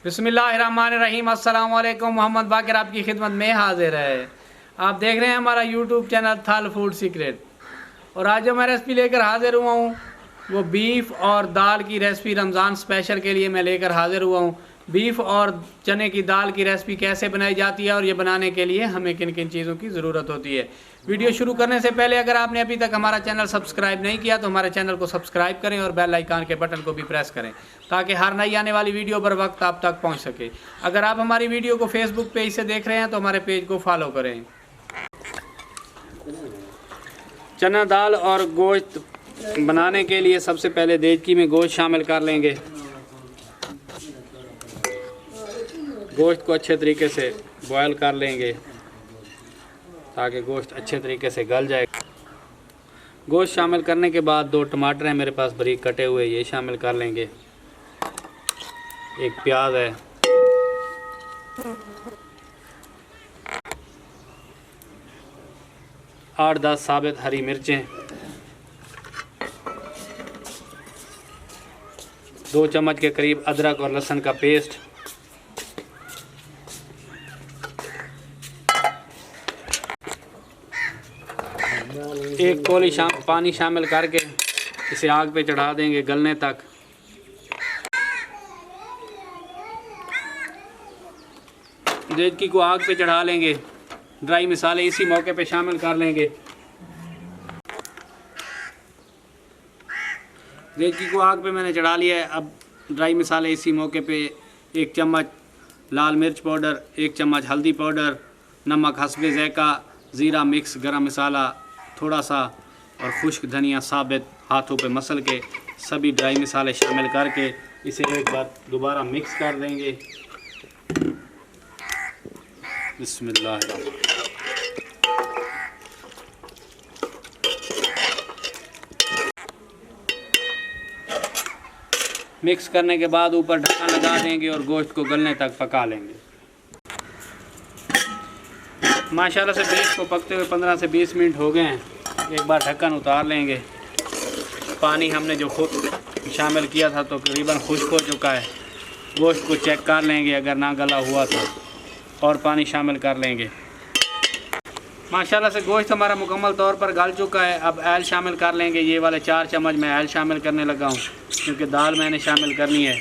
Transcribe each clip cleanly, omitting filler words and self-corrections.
बिस्मिल्लाहिर्रहमानिर्रहीम। अस्सलाम वालेकुम। मोहम्मद बाकिर आपकी खिदमत में हाजिर है। आप देख रहे हैं हमारा यूट्यूब चैनल थल फूड सीक्रेट। और आज जो मैं रेसिपी लेकर हाजिर हुआ हूँ वो बीफ और दाल की रेसिपी रमज़ान स्पेशल के लिए मैं लेकर हाजिर हुआ हूँ। बीफ और चने की दाल की रेसिपी कैसे बनाई जाती है और ये बनाने के लिए हमें किन किन चीज़ों की ज़रूरत होती है। वीडियो शुरू करने से पहले अगर आपने अभी तक हमारा चैनल सब्सक्राइब नहीं किया तो हमारे चैनल को सब्सक्राइब करें और बेल आइकन के बटन को भी प्रेस करें ताकि हर नई आने वाली वीडियो बर वक्त आप तक पहुंच सके। अगर आप हमारी वीडियो को फेसबुक पेज से देख रहे हैं तो हमारे पेज को फॉलो करें। चना दाल और गोश्त बनाने के लिए सबसे पहले देचकी में गोश्त शामिल कर लेंगे। गोश्त को अच्छे तरीके से बॉयल कर लेंगे ताकि गोश्त अच्छे तरीके से गल जाए। गोश्त शामिल करने के बाद 2 टमाटर हैं मेरे पास बारीक कटे हुए, ये शामिल कर लेंगे। एक प्याज है, आठ 10 साबित हरी मिर्चें, 2 चम्मच के करीब अदरक और लहसुन का पेस्ट, एक कौली पानी शामिल करके इसे आग पे चढ़ा देंगे गलने तक। देचकी को आग पे चढ़ा लेंगे। ड्राई मसाले इसी मौके पे शामिल कर लेंगे। देचकी को आग पे मैंने चढ़ा लिया है। अब ड्राई मसाले इसी मौके पे 1 चम्मच लाल मिर्च पाउडर, 1 चम्मच हल्दी पाउडर, नमक हस्बे ज़ायका, ज़ीरा मिक्स गरम मसाला थोड़ा सा और खुश्क धनिया साबित हाथों पे मसल के सभी ड्राई मसाले शामिल करके इसे एक बार दोबारा मिक्स कर देंगे। बिस्मिल्लाह। मिक्स करने के बाद ऊपर ढक्कन लगा देंगे और गोश्त को गलने तक पका लेंगे। माशाल्लाह से बीफ को पकते हुए 15 से 20 मिनट हो गए हैं। एक बार ढक्कन उतार लेंगे। पानी हमने जो खुद शामिल किया था तो तकरीबन खुश्क हो चुका है। गोश्त को चेक कर लेंगे, अगर ना गला हुआ तो और पानी शामिल कर लेंगे। माशाल्लाह से गोश्त हमारा मुकम्मल तौर पर गल चुका है। अब ऐल शामिल कर लेंगे। ये वाले 4 चम्मच मैं ऐल शामिल करने लगा हूँ क्योंकि दाल मैंने शामिल करनी है।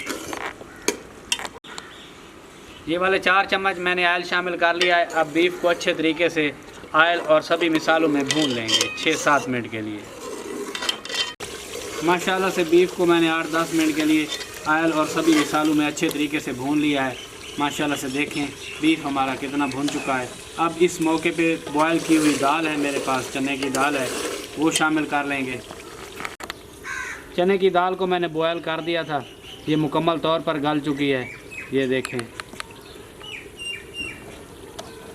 ये वाले 4 चम्मच मैंने ऑयल शामिल कर लिया है। अब बीफ को अच्छे तरीके से ऑयल और सभी मिसालों में भून लेंगे 6-7 मिनट के लिए। माशाल्लाह से बीफ को मैंने 8-10 मिनट के लिए ऑयल और सभी मिसालों में अच्छे तरीके से भून लिया है। माशाल्लाह से देखें बीफ हमारा कितना भुन चुका है। अब इस मौके पे बॉयल की हुई दाल है मेरे पास, चने की दाल है, वो शामिल कर लेंगे। चने की दाल को मैंने बॉयल कर दिया था, ये मुकम्मल तौर पर गल चुकी है, ये देखें।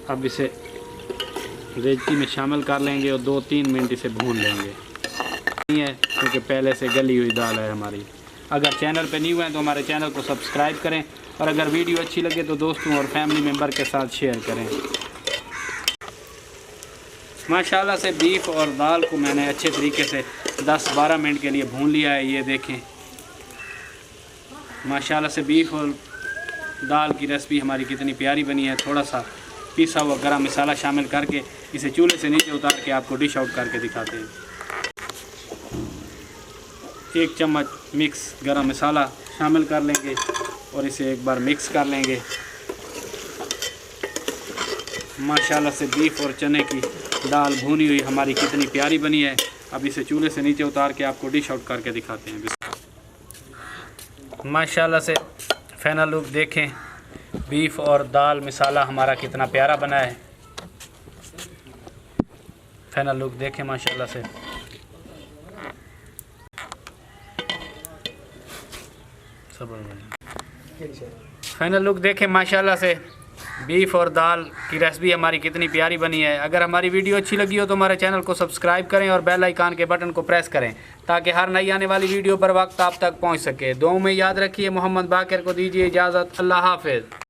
अब इसे देचकी में शामिल कर लेंगे और 2-3 मिनट इसे भून लेंगे। नहीं है क्योंकि पहले से गली हुई दाल है हमारी। अगर चैनल पे नहीं हुए हैं तो हमारे चैनल को सब्सक्राइब करें और अगर वीडियो अच्छी लगे तो दोस्तों और फैमिली मेम्बर के साथ शेयर करें। माशाल्लाह से बीफ और दाल को मैंने अच्छे तरीके से 10-12 मिनट के लिए भून लिया है, ये देखें। माशाल्लाह से बीफ और दाल की रेसिपी हमारी कितनी प्यारी बनी है। थोड़ा सा पिसा हुआ गरम मसाला शामिल करके इसे चूल्हे से नीचे उतार के आपको डिश आउट करके दिखाते हैं। 1 चम्मच मिक्स गरम मसाला शामिल कर लेंगे और इसे एक बार मिक्स कर लेंगे। माशाल्लाह से बीफ और चने की दाल भुनी हुई हमारी कितनी प्यारी बनी है। अब इसे चूल्हे से नीचे उतार के आपको डिश आउट करके दिखाते हैं। माशाल्लाह से फाइनल लुक देखें। बीफ और दाल मसाला हमारा कितना प्यारा बना है। फाइनल लुक देखें माशाल्लाह से। फाइनल लुक देखें माशाल्लाह से। बीफ और दाल की रेसिपी हमारी कितनी प्यारी बनी है। अगर हमारी वीडियो अच्छी लगी हो तो हमारे चैनल को सब्सक्राइब करें और बेल आइकन के बटन को प्रेस करें ताकि हर नई आने वाली वीडियो पर वक्त आप तक पहुंच सके। दुआ में याद रखिए। मोहम्मद बाकिर को दीजिए इजाज़त। अल्लाह हाफ़िज़।